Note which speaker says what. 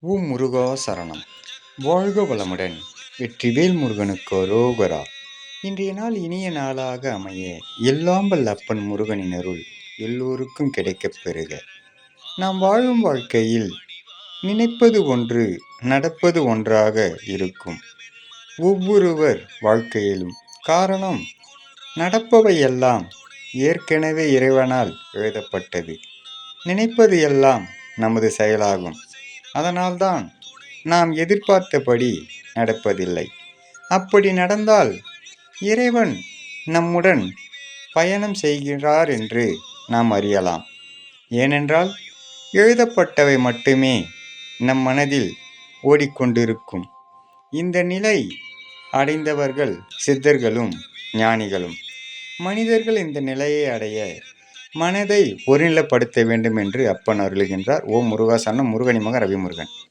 Speaker 1: முருகா சரணம். வாழ்க வளமுடன். வெற்றிவேல் முருகனுக்கு அரோகரா. இன்றைய நாள் இனிய நாளாக அமைய எல்லாம் வல்ல அப்பன் முருகனின் அருள் எல்லோருக்கும் கிடைக்கப் பெறுக. நாம் வாழும் வாழ்க்கையில் நினைப்பது ஒன்று, நடப்பது ஒன்றாக இருக்கும் ஒவ்வொருவர் வாழ்க்கையிலும். காரணம், நடப்பவை எல்லாம் ஏற்கனவே இறைவனால் எழுதப்பட்டது. நினைப்பது எல்லாம் நமது செயலாகும். அதனால்தான் நாம் எதிர்பார்த்தபடி நடப்பதில்லை. அப்படி நடந்தால் இறைவன் நம்முடன் பயணம் செய்கிறார் என்று நாம் அறியலாம். ஏனென்றால் எழுதப்பட்டவை மட்டுமே நம் மனதில் ஓடிக்கொண்டிருக்கும். இந்த நிலை அடைந்தவர்கள் சித்தர்களும் ஞானிகளும். மனிதர்கள் இந்த நிலையை அடைய மனதை ஒருநிலைப்படுத்த வேண்டும் என்று அப்பன் அருளுகின்றார். ஓம் முருகா சரணம். முருகனி மகன் ரவிமுருகன்.